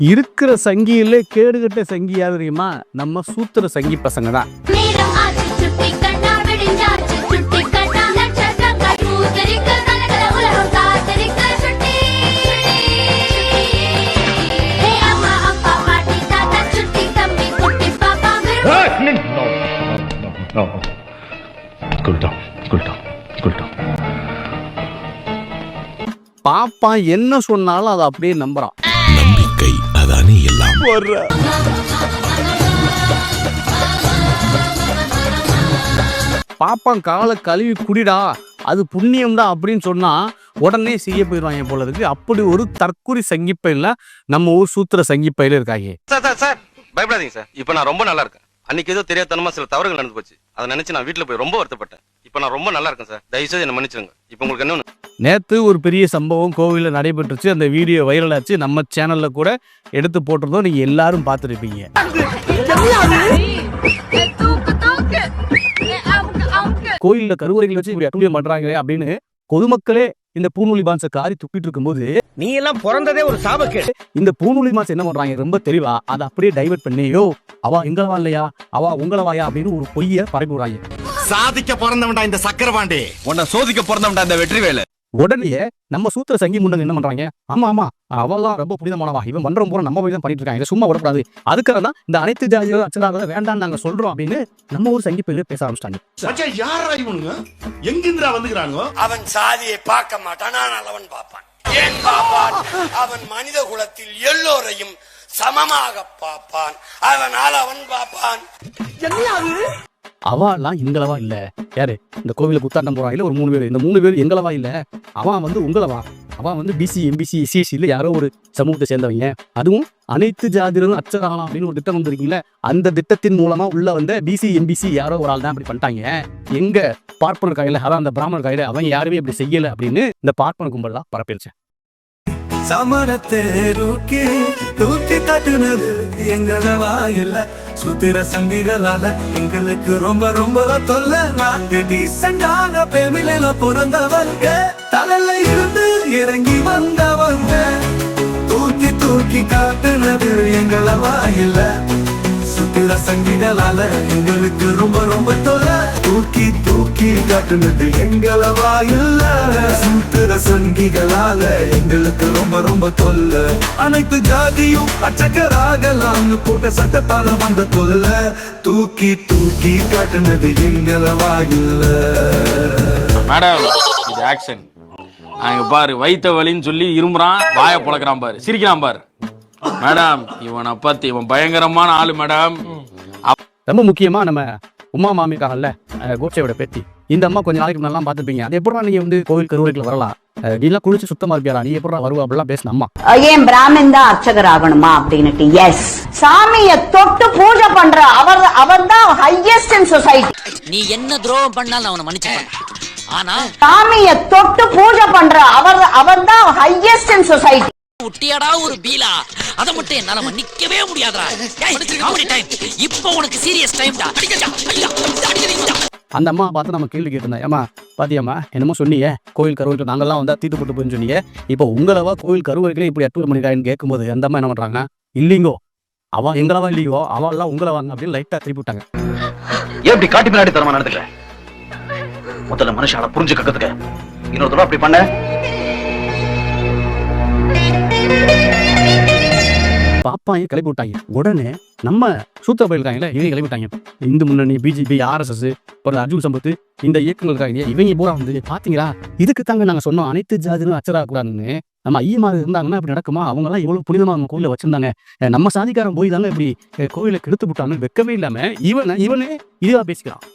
இருக்கிற சங்கியில கேடுகட்ட சங்கியா தெரியுமா? நம்ம சூத்திர சங்கி பசங்க தான். பாப்பா என்ன சொன்னாலும் அதை அப்படியே நம்புறான். நம்பிக்கை அதானே எல்லாம். பாப்பான் காலை கழுவி குடிடா, அது புண்ணியம் தான் அப்படின்னு சொன்னா உடனே செய்ய போயிடுவாங்க போல இருக்கு. அப்படி ஒரு தற்குறி சங்கிப்பையில நம்ம ஊர் சூத்திர சங்கிப்பையில இருக்காங்க. சார் பயப்படாதீங்க சார். இப்ப நான் ரொம்ப நல்லா இருக்கேன். அன்னைக்கு ஏதோ தெரியாதனமா சில தவறுகள் நடந்து போச்சு. அதை நினைச்சு நான் வீட்டுல போய் ரொம்ப வருத்தப்பட்டேன். இப்ப நான் ரொம்ப நல்லா இருக்கேன் சார். தயவுசெய்து என்ன மன்னிச்சிருங்க. இப்ப உங்களுக்கு என்ன? நேற்று ஒரு பெரிய சம்பவம் கோவிலில் நடைபெற்றுச்சு. அந்த வீடியோ வைரல் ஆச்சு. நம்ம சேனல்ல கூட எடுத்து போட்டிருந்தோம். நீங்க எல்லாரும் பார்த்துருப்பீங்க. கோயில்ல கருவறைகள் வச்சு இப்படி அட்டூழியம் பண்றாங்க அப்படின்னு பொதுமக்களே இந்த பூநூலி பான்ஸை காரி துப்பிட்டு இருக்கும்போது, நீ எல்லாம் பிறந்ததே ஒரு சாபக்கேடு. இந்த பூநூலி பான்ஸ் என்ன பண்றாங்க ரொம்ப தெளிவா, அதை அப்படியே டைவர்ட் பண்ணியோ அவ எங்களவா இல்லையா, அவ உங்களவாயா அப்படின்னு ஒரு பொய்ய பரப்பி விடுறாங்க. சாதிக்க பிறந்தவன்டா இந்த சக்கரபாண்டி, உன்னை சோதிக்க பிறந்தவன்டா இந்த வெற்றிவேலு. உடனே நம்ம சூத்திர சங்கி முண்டங்க என்ன பண்றாங்க, ஆமா அவெல்லாம் ரொம்ப புனிதமானவா, இவன் பண்றோம் போற நம்ம போய் தான் பண்ணிட்டு இருக்காங்க, இதை சும்மா விடக்கூடாது, அதுக்காக தான் இந்த அனைத்து ஜாதிகளும் அச்சராக வேண்டாம்னு நாங்க சொல்றோம் அப்படின்னு நம்ம ஒரு சங்கி பேர் பேச ஆரம்பிச்சிட்டாங்க. யாரா இவனுங்க எங்கிந்திரா வந்துக்கிறாங்க? அவன் சாதியை பார்க்க மாட்டான், ஆனால் அவன் பார்ப்பான். ஏன் பார்ப்பான்? அவன் மனித குலத்தில் எல்லோரையும் சமமாக பார்ப்பான். அதனால் அவன் பார்ப்பான். அவெல்லாம் எங்களவா இல்ல. யாரு இந்த கோவில புத்தாட்டம் போறாங்க ஒரு 3 பேர், இந்த 3 பேர் எங்களவா இல்ல. அவன் வந்து உங்களவா, அவன் வந்து பிசி எம்பிசி எஸ்சி இல்ல யாரோ ஒரு சமூகத்தை சேர்ந்தவங்க. அதுவும் அனைத்து ஜாதிகளும் அச்சராகலாம் அப்படின்னு ஒரு திட்டம் வந்துருக்கீங்களா, அந்த திட்டத்தின் மூலமா உள்ள வந்த பிசி எம்பிசி யாரோ ஒரு ஆள் தான் அப்படி பண்ணிட்டாங்க. எங்க பார்ப்பனர் கையில, அதான் அந்த பிராமணர் கையில அவங்க யாருமே அப்படி செய்யல அப்படின்னு இந்த பார்ப்பன கும்பல் தான் பரப்பிருச்சு. சமரத்தை தூக்கி தட்டுனது எங்களவா இல்ல. சுத்திர சங்கிகளால எங்களுக்கு ரொம்ப ரொம்ப தொல்லை. நாங்க டீசெண்டான பேமில பிறந்தவங்க, தலையில இருந்து இறங்கி வந்தவங்க, தூக்கி காட்டுனது எங்களவா இல்ல. சுத்திர சங்கிகளால எங்களுக்கு ரொம்ப ரொம்ப தொல்லை. தூக்கி காட்டுனது எங்களவா இல்ல. சுத்திர சங்கிகளால எங்களுக்கு ரொம்ப ரொம்ப தொல்லை. அனைத்து ஜாதியும் அச்சக்கராகலாம் போட்ட சட்டத்தால வந்த தொல்லை. தூக்கி காட்டுனது எங்களவா இல்ல. மேடம் இது ஆக்ஷன். அங்க பாரு வயித்த வலின்னு சொல்லி இரும்புறான், வாய பொளக்குறான் பாரு, சிரிக்கிறான் பாரு. மேடம் இவனை பத்தி, இவன் பயங்கரமான ஆளு மேடம். ரொம்ப முக்கியமா நம்ம உமா மாமி இருக்காங்கல்ல, கோட்சையோட பேத்தி, இந்த அம்மா கொஞ்சம் நாளைக்கு முன்னாடி பார்த்துருப்பீங்க. அது எப்படா நீங்க வந்து கோவில் கருவறைக்குள்ள வரலாம், நீலாம் குளிச்சு சுத்தமா இருப்பியாரா, நீ எப்படா வருவா அப்படிலாம் பேசின அம்மா. ஏன் பிராமின் தான் அர்ச்சகர் ஆகணுமா அப்படின்னுட்டு. எஸ், சாமியை தொட்டு பூஜை பண்ற அவர் தான் ஹையஸ்ட் இன் சொசைட்டி. நீ என்ன துரோகம் பண்ணாலும் அவனை மன்னிச்சுப்பான். ஆனா சாமியை தொட்டு பூஜை பண்ற அவர் தான் ஹையஸ்ட் இன் சொசைட்டி. உட்டியாடா ஒரு பீலா, அத மட்டும் என்னால மன்னிக்கவே முடியாதா. இப்போ உனக்கு சீரியஸ் டைம்டா. அந்த அம்மா பார்த்து நம்ம கேள்வி கேட்டிருந்தேன், ஏமா பாத்தியம்மா என்னமோ சொன்னீங்க கோவில் கருவறைக்கு நாங்கெல்லாம் வந்தா தீட்டு போட்டு போயின்னு சொன்னீங்க, இப்போ உங்களவா கோவில் கருவறைகளே இப்படி அட்டூழியம் பண்ணிருக்கான்னு கேட்கும்போது அந்த அம்மா என்ன பண்றாங்க, இல்லைங்கோ அவ எங்களவா இல்லையோ அவெல்லாம் உங்களவாங்க அப்படின்னு லைட்டா திருப்பி விட்டாங்க. ஏன் இப்படி காட்டி பின்னாடி தரமா நடந்துக்க? முதல்ல மனுஷால புரிஞ்சு கக்கத்துக்க, இன்னொரு தடவை அப்படி பண்ண பாப்பாயை கிளப்பி விட்டாங்க. உடனே நம்ம சூத்திர பயில் இருக்காங்கல்ல, இவங்க கிளப்பி விட்டாங்க. இந்து முன்னணி, பிஜேபி, RSS, அப்புறம் அர்ஜுன் சம்பத், இந்த இயக்கங்கள் இருக்காங்க, இவங்க பூரா வந்து பாத்தீங்களா, இதுக்கு தாங்க நாங்க சொன்னோம் அனைத்து ஜாதிகளும் அச்சராக கூடாதுன்னு. நம்ம ஐயமாறு இருந்தாங்கன்னா இப்படி நடக்குமா, அவங்க எல்லாம் எவ்வளவு புனிதமா அவங்க கோயில வச்சிருந்தாங்க, நம்ம சாதிக்காரன் போய் தாங்க இப்படி கோயிலை கெடுத்து விட்டான்னு வெக்கவே இல்லாம இவனே இதுவா பேசிக்கிறான்.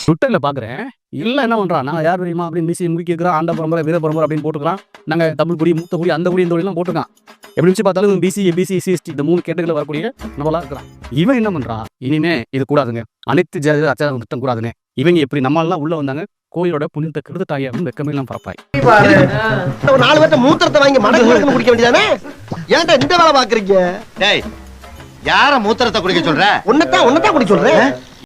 ட்விட்டர்ல பாக்குறேன், இல்ல என்ன பண்றான், நான் யார் தெரியுமா அப்படின்னு பேசி முடிக்கிறான், ஆண்ட பரம்பரை வீர பரம்பரை அப்படின்னு போட்டுக்கிறான். நாங்க தமிழ் குடி, மூத்த குடி, அந்த குடி, இந்த குடி எல்லாம் போட்டுருக்கான். எப்படி வச்சு பார்த்தாலும் பிசி எம்பிசி SC இந்த 3 கேட்டகரியில் வரக்கூடிய நம்மளா இருக்கிறான். இவன் என்ன பண்றான், இனிமே இது கூடாதுங்க, அனைத்து ஜாதி அச்சாரம் திட்டம் கூடாதுங்க, இவங்க எப்படி நம்ம எல்லாம் உள்ள வந்தாங்க கோயிலோட புனிதத்தை கெடுத்துட்டாங்க அப்படின்னு வெக்கமே எல்லாம் பரப்பாய். ஒரு 4 பேர்த்த மூத்திரத்தை வாங்கி மடக்கு குடிக்க வேண்டியதானே? ஏன்டா இந்த வேலை பாக்குறீங்க? டேய், யார மூத்திரத்தை குடிக்க சொல்ற? உன்னதான் குடிக்க சொல்றேன்.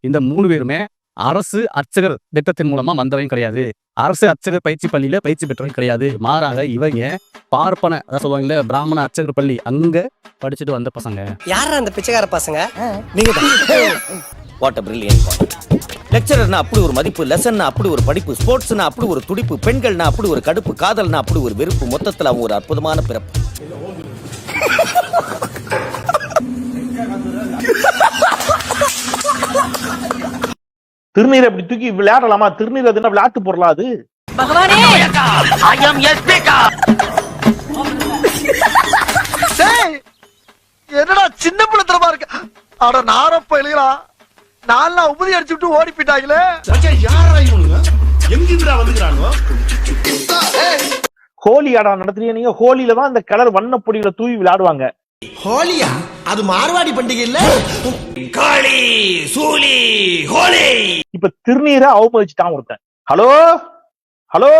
இந்த 3 பேருமே அரசு அர்ச்சகர் திட்டத்தின் மூலமா வந்தவங்க கிடையாது. அரசு அர்ச்சகர் பயிற்சி பள்ளியில பயிற்சி பெற்றவங்க கிடையாது. மாறாக இவங்க பார்ப்பன, அதான் சொல்லுவாங்கல்ல, பிராமண அர்ச்சகர் பள்ளி, அங்க படிச்சுட்டு வந்த பசங்க. யாரா அந்த பிச்சைக்கார பசங்க? நீங்க வாட் அ பிரில்லியன்ட். லெக்சரர்னா அப்படி ஒரு மதிப்பு, லெசன்னா அப்படி ஒரு படிப்பு, ஸ்போர்ட்ஸ்னா அப்படி ஒரு துடிப்பு, பெண்கள்னா அப்படி ஒரு கடுப்பு, காதல்னா அப்படி ஒரு வெறுப்பு, மொத்தத்துல அவன் ஒரு அற்புதமான பிறப்பு. திருநீர் அப்படி தூக்கி விளையாடலாமா? திருநீர் அது என்ன விளையாட்டு பொருளா அது? பகவானே ஐ அம் எஸ்பிகா. என்னடா சின்ன பிள்ளைத்தனமா இருக்கு. அட நாரப்ப எழுகிறா, நான்லாம் உபதி அடிச்சு விட்டு ஓடி போயிட்டாங்களே. யாரா இவனுங்க? எங்கிருந்துடா வந்துக்கிறானுங்க? ஹோலி ஆடா நடத்துறீங்க நீங்க. ஹோலியில தான் இந்த கலர் வண்ணப்பொடியில தூவி விளையாடுவாங்க. ஹோலியா? அது மார்வாடி பண்டிகை இல்ல? காளி சூலி ஹோலி. இப்ப திருநீரை அவமதிச்சுட்டான் ஒருத்தன். ஹலோ ஹலோ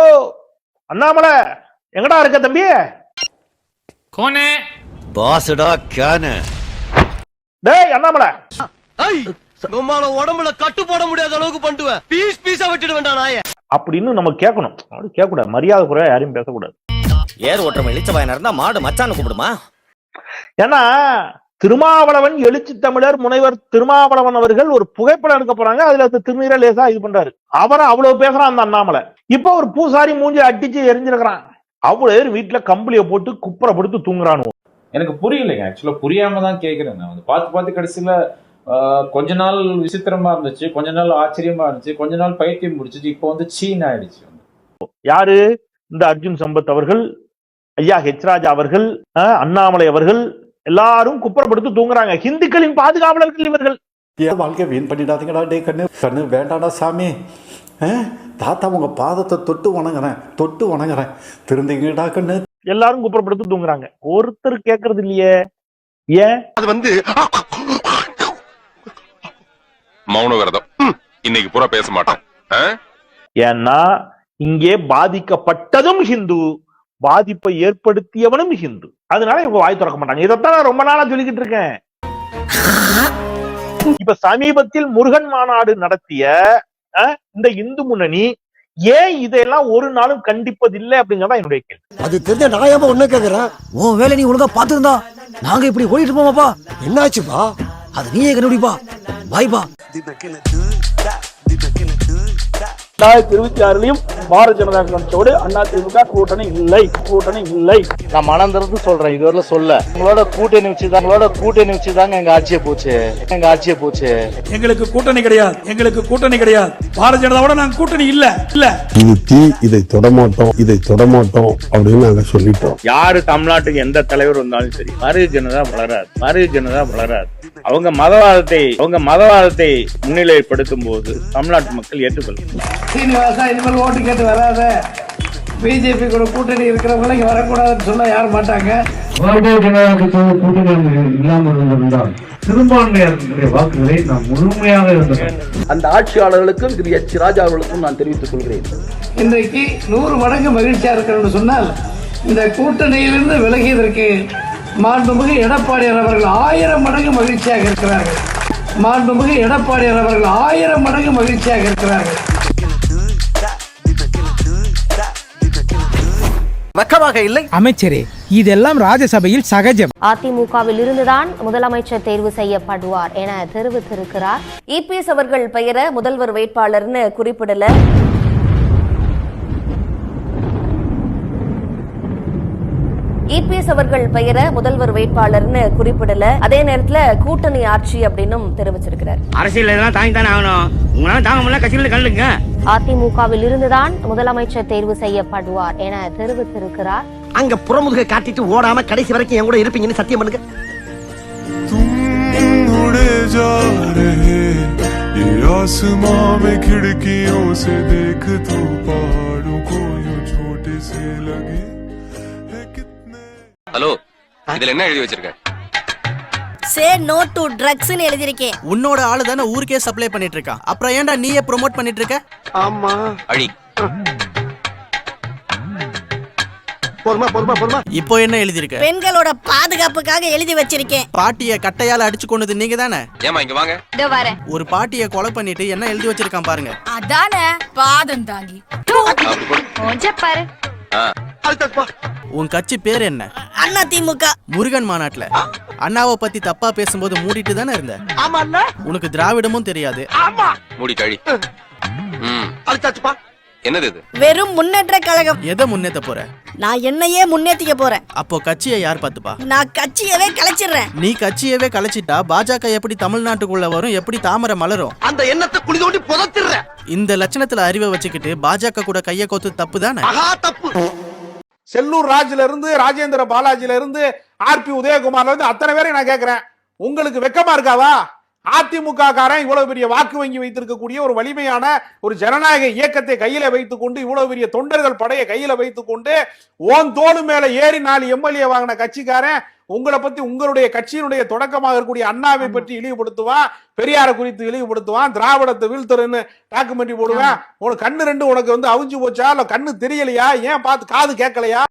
அண்ணாமலை, எங்கடா இருக்க தம்பி? கோனே பாசுடா கேனு. டேய் அண்ணாமலை, நம்மால உடம்புல கட்டு போட முடியாத அளவுக்கு பண்ணுவேன். பீஸ் பீஸா விட்டுட்டு வேண்டாம் நாய. அப்படின்னு நம்ம கேட்கணும். அப்படி கேட்க கூடாது. மரியாதை குறையா யாரையும் பேசக்கூடாது. ஏர் ஓட்டுறவன் இழிச்ச வாயனா இருந்தா மாடு மச்சான்னு கூப்பிடுமா? ஏன்னா திருமாவளவன் எழுச்சி தமிழர் முனைவர் திருமாவளவன் அவர்கள் ஒரு புகைப்படம் எடுக்க போறாங்க. அதுல திருநீரை லேசா இது பண்றாரு. அவரை அவ்வளவு பேசுறான் அந்த அண்ணாமலை. இப்ப ஒரு பூசாரி மூஞ்சி அடிச்சு எரிஞ்சிருக்கிறான். அவ்வளவு பேர் வீட்டுல கம்பளிய போட்டு குப்பரை படுத்து தூங்குறானு. எனக்கு புரியலைங்க. ஆக்சுவலா புரியாம தான் கேக்குறேன். நான் வந்து பார்த்து கடைசியில கொஞ்ச நாள் விசித்திரமா இருந்துச்சு, கொஞ்ச நாள் ஆச்சரியமா இருந்துச்சு, கொஞ்ச நாள் பைத்தியம் முடிச்சிச்சு, இப்போ வந்து சீன் ஆயிடுச்சு. யாரு? இந்த அர்ஜுன் சம்பத் அவர்கள், ஐயா ஹெச் ராஜா அவர்கள், அண்ணாமலை அவர்கள் எல்லாரும் குப்புறப்படுத்து தூங்குறாங்க. ஹிந்துக்களின் பாதுகாவலர்கள் இவர்கள். என் வாழ்க்கையை வீண் பண்ணிடாதீங்கடா. டே கண்ணு வேண்டாடா சாமி. தாத்தா உங்க பாதத்தை தொட்டு வணங்குறேன் திருந்தீங்கடா கண்ணு. எல்லாரும் குப்புறப்படுத்து தூங்குறாங்க. ஒருத்தர் கேட்கறது இல்லையே. ஏன்? அது வந்து மௌன விரதம். இன்னைக்கு பூரா பேச மாட்டேன். ஏன்னா இங்கே பாதிக்கப்பட்டதும் ஹிந்து, பாதிப்பை ஏற்படுத்தியவனும் ஹிந்து. அதனால இவங்க வாய் திறக்க மாட்டாங்க. இதைத்தான் நான் ரொம்ப நாளா சொல்லிக்கிட்டு இருக்கேன். இப்ப சமீபத்தில் முருகன் மாநாடு நடத்திய இந்த இந்து முன்னணி ஏன் இதையெல்லாம் ஒரு நாளும் கண்டிப்பதில்லை அப்படிங்கறத என்னுடைய கேள்வி. அது தெரிஞ்ச நாயாம ஒண்ணு கேக்குறேன். உன் வேலை நீ ஒழுங்கா பாத்துருந்தா நாங்க இப்படி ஓடிட்டு போமாப்பா. என்னாச்சுப்பா? அது நீயே கண்டுபிடிப்பா. பாய்பா. 2026 பாரதிய ஜனதா கட்சியோடு அதிமுக கூட்டணி இல்லை. நான் மனம் திறந்து சொல்றேன். இதுவரை சொல்ல உங்களோட கூட்டணி வச்சுதாங்க எங்க ஆட்சியை போச்சு. எங்களுக்கு கூட்டணி கிடையாது. பாரதிய ஜனதாவோட நாங்க கூட்டணி இல்ல. இது தீ, இதை தொடமாட்டோம் அப்படின்னு நாங்க சொல்லிட்டோம். யாரு தமிழ்நாட்டுக்கு எந்த தலைவர் வந்தாலும் சரி, பாரதிய ஜனதா வளராது. அவங்க மதவாதத்தை முன்னிலைப்படுத்தும் போது தமிழ்நாட்டு மக்கள் ஏற்றுக்கொள்ளும். சீனிவாசா இனிமேல் ஓட்டு கேட்டு வராத. பிஜேபி கூட கூட்டணி இருக்கிறவங்க இங்க வரக்கூடாதுன்னு சொல்ல யாரும் மாட்டாங்க. பாரதிய ஜனதா கட்சியோட கூட்டணி இல்லாமல் இருந்தால் சிறுபான்மையினருடைய வாக்குகளை நாம் முழுமையாக இருந்தோம். அந்த ஆட்சியாளர்களுக்கும் திரு எச் ராஜா அவர்களுக்கும் நான் தெரிவித்துக் கொள்கிறேன். இன்றைக்கு 100 மடங்கு மகிழ்ச்சியா இருக்கிறது சொன்னால் இந்த கூட்டணியிலிருந்து விலகியதற்கு மாண்புமிகு எடப்பாடியார் அவர்கள் 1000 மடங்கு மகிழ்ச்சியாக இருக்கிறார்கள். வெக்கமாக இல்லை அமைச்சரே, இதெல்லாம் ராஜ்யசபையில் சகஜம். அதிமுகவில் இருந்துதான் முதலமைச்சர் தேர்வு செய்யப்படுவார் என தெரிவித்திருக்கிறார். இபிஎஸ் அவர்கள் பெயரை முதல்வர் வேட்பாளர்னு குறிப்பிடல. இபிஎஸ் அவர்கள் பெயரை முதல்வர் வேட்பாளர்னு குறிப்பிடல. அதே நேரத்துல கூட்டணி ஆட்சி அப்படின்னு தெரிவிச்சிருக்கிறார். அரசியல் எல்லாம் தாங்கி தானே ஆகணும். உங்களால தாங்க முடியல, கட்சியில கலந்துங்க. அதிமுகவில் இருந்துதான் முதலமைச்சர் தேர்வு செய்யப்படுவார் என தெரிவித்திருக்கிறார். அங்க புறமுதுகை காட்டிட்டு ஓடாம கடைசி வரைக்கும் என் கூட இருப்பீங்கன்னு சத்தியம் பண்ணுங்க. ஹலோ, இதுல என்ன எழுதி வச்சிருக்க? சே நோ டு ட்ரக்ஸ் னு எழுதிருக்கேன். உன்னோட ஆளு தானே ஊருக்கே சப்ளை பண்ணிட்டு இருக்கா. அப்புறம் ஏன்டா நீயே ப்ரோமோட் பண்ணிட்டு இருக்க? ஆமா. அழி. இப்போ என்ன எழுதிருக்க? பெண்களோட பாதுகாப்புக்காக எழுதி வச்சிருக்கேன். பாட்டிய கட்டையால அடிச்சு கொண்டது நீங்க தானே? ஏமா இங்க வாங்க. இதோ வரேன். ஒரு பாட்டிய கொலை பண்ணிட்டு என்ன எழுதி வச்சிருக்கான் பாருங்க. அதானே பாதம் தாங்கி. கொஞ்சம் பாரு. உன் கட்சி பேர் என்ன? அண்ணா திமுக. முருகன் மாநாட்டுல அண்ணாவை பத்தி தப்பா பேசும்போது மூடிட்டு தானே இருந்த. உனக்கு திராவிடமும் தெரியாது. மூடி கழி. என்னது இது? வெறும் முன்னேற்ற கழகம். எதை முன்னேத்த போற? நான் என்னையே முன்னேத்திக்க போறேன். அப்போ கட்சியை யார் பாத்துப்பா? நான் கட்சியவே கலைச்சிடுறேன். நீ கட்சியவே கலைச்சிட்டா பாஜக எப்படி தமிழ்நாட்டுக்குள்ள வரும்? எப்படி தாமரை மலரும்? அந்த எண்ணத்தை குழி தோண்டி புதைச்சிடுற. இந்த லட்சணத்துல அறிவை வச்சுக்கிட்டு பாஜக கூட கைய கோத்து தப்பு தானே? தப்பு. செல்லூர் ராஜ்ல இருந்து ராஜேந்திர பாலாஜில இருந்து ஆர்பி உதயகுமார்ல இருந்து அத்தனை பேரையும் நான் கேட்கிறேன், உங்களுக்கு வெக்கமா இருக்காவா? அதிமுக காரன் இவ்வளவு பெரிய வாக்கு வங்கி வைத்திருக்கக்கூடிய ஒரு வலிமையான ஒரு ஜனநாயக இயக்கத்தை கையில வைத்துக் கொண்டு, இவ்வளவு பெரிய தொண்டர்கள் படையை கையில வைத்துக் கொண்டு ஓன் தோடு மேல ஏறி 4 எம்எல்ஏ வாங்கின கட்சிக்காரன் உங்களை பத்தி, உங்களுடைய கட்சியினுடைய தொடக்கமாக இருக்கக்கூடிய அண்ணாவை பற்றி இழிவுபடுத்துவான், பெரியாரை குறித்து இழிவுபடுத்துவான், திராவிடத்தை வீழ்த்துறன்னு டாக்குமெண்ட்ரி போடுவேன். உனக்கு கண்ணு 2 உனக்கு வந்து அவிஞ்சு போச்சா? இல்ல கண்ணு தெரியலையா? ஏன் பார்த்து காது கேட்கலையா?